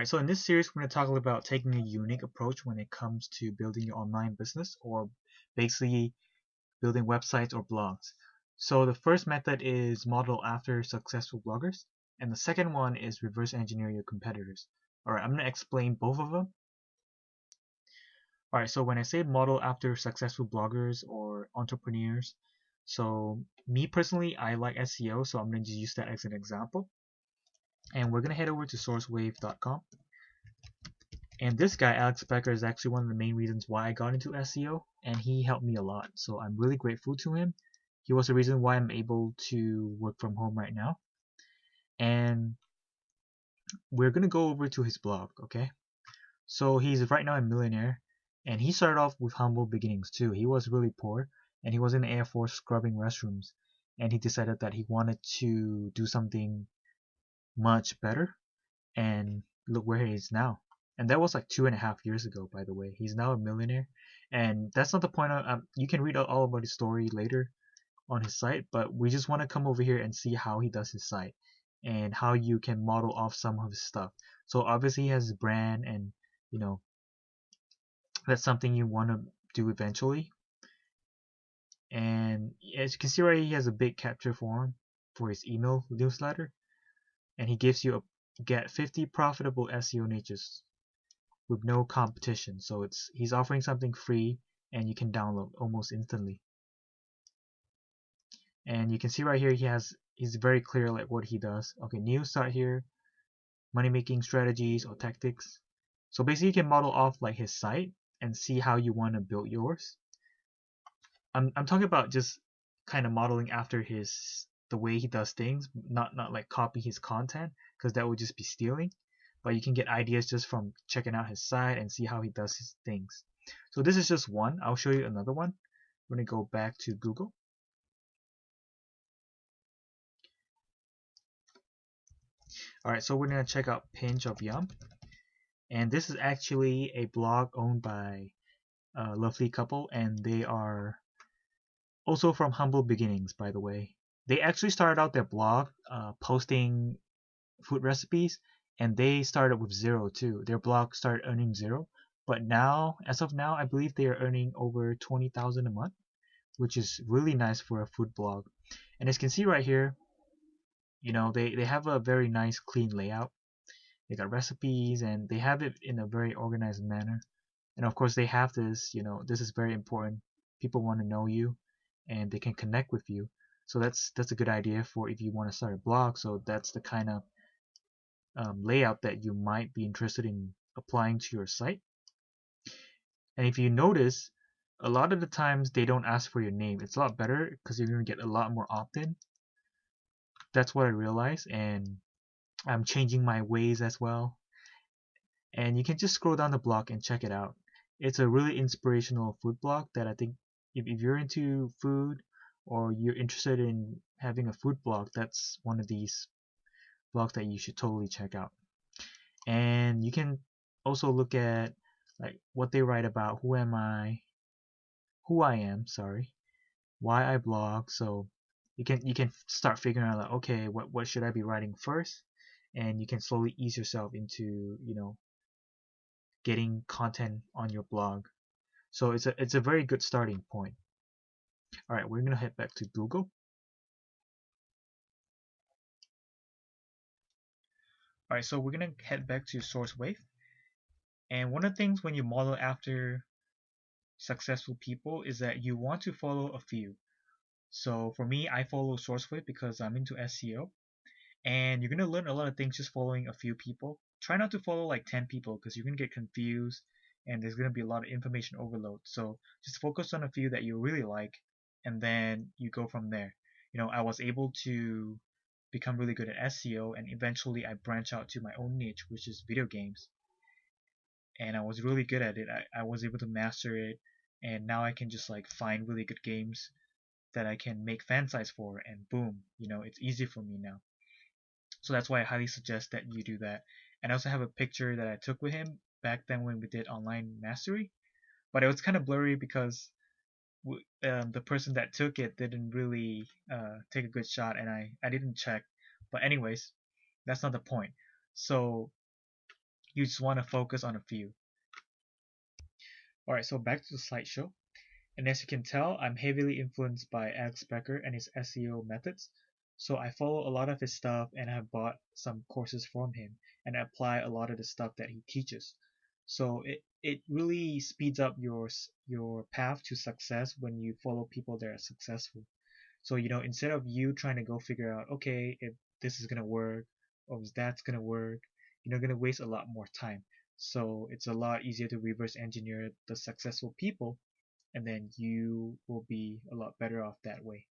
Alright, so in this series we're going to talk about taking a unique approach when it comes to building your online business, or basically building websites or blogs. So the first method is model after successful bloggers, and the second one is reverse engineer your competitors. Alright, I'm going to explain both of them. Alright, so when I say model after successful bloggers or entrepreneurs, so me personally, I like SEO, so I'm going to use that as an example. And we're going to head over to sourcewave.com. And this guy, Alex Becker, is actually one of the main reasons why I got into SEO, and he helped me a lot. So I'm really grateful to him. He was the reason why I'm able to work from home right now. And we're going to go over to his blog, okay? So he's right now a millionaire, and he started off with humble beginnings too. He was really poor, and he was in the Air Force scrubbing restrooms, and he decided that he wanted to do something much better, and look where he is now. And that was like 2.5 years ago, by the way. He's now a millionaire, and that's not the point. You can read all about his story later on his site, but we just want to come over here and see how he does his site and how you can model off some of his stuff. So obviously he has a brand, and you know that's something you want to do eventually. And as you can see right here, he has a big capture form for his email newsletter, and he gives you get 50 profitable SEO niches with no competition. So he's offering something free, and you can download almost instantly. And you can see right here he's very clear like what he does. Okay, new start here, money making strategies or tactics. So basically you can model off like his site and see how you want to build yours. I'm talking about just kind of modeling after the way he does things, not like copy his content, because that would just be stealing. But you can get ideas just from checking out his site and see how he does his things. So this is just one. I'll show you another one. We're going to go back to Google. Alright, so we're going to check out Pinch of Yum. And this is actually a blog owned by a lovely couple, and they are also from humble beginnings, by the way. They actually started out their blog posting food recipes, and they started with zero too. Their blog started earning zero, but now, as of now, I believe they are earning over 20,000 a month, which is really nice for a food blog. And as you can see right here, they have a very nice clean layout. They got recipes, and they have it in a very organized manner. And of course they have this, this is very important. People want to know you, and they can connect with you. So that's a good idea for if you want to start a blog. So that's the kind of layout that you might be interested in applying to your site. And if you notice, a lot of the times they don't ask for your name. It's a lot better because you're going to get a lot more opt-in. That's what I realized, and I'm changing my ways as well. And you can just scroll down the blog and check it out. It's a really inspirational food blog that I think if you're into food, or you're interested in having a food blog, that's one of these blogs that you should totally check out. And you can also look at like what they write about, who I am, sorry, why I blog. So you can start figuring out like, okay, what should I be writing first, and you can slowly ease yourself into getting content on your blog. So it's a very good starting point. All right, we're gonna head back to Google. All right, so we're gonna head back to SourceWave. And one of the things when you model after successful people is that you want to follow a few. So for me, I follow SourceWave because I'm into SEO, and you're gonna learn a lot of things just following a few people. Try not to follow like 10 people because you're gonna get confused, and there's gonna be a lot of information overload. So just focus on a few that you really like, and then you go from there. I was able to become really good at SEO, and eventually I branch out to my own niche, which is video games. And I was really good at it. I was able to master it, and now I can just like find really good games that I can make fan sites for, and boom, it's easy for me now. So that's why I highly suggest that you do that. And I also have a picture that I took with him back then when we did online mastery, but it was kind of blurry because the person that took it didn't really take a good shot, and I didn't check. But anyways, that's not the point. So You just want to focus on a few. Alright, so back to the slideshow. And as you can tell, I'm heavily influenced by Alex Becker and his SEO methods. So I follow a lot of his stuff and have bought some courses from him and I apply a lot of the stuff that he teaches. So it really speeds up your path to success when you follow people that are successful. So instead of you trying to go figure out, okay, if this is gonna work or if that's gonna work, you're gonna waste a lot more time. So it's a lot easier to reverse engineer the successful people and then you will be a lot better off that way.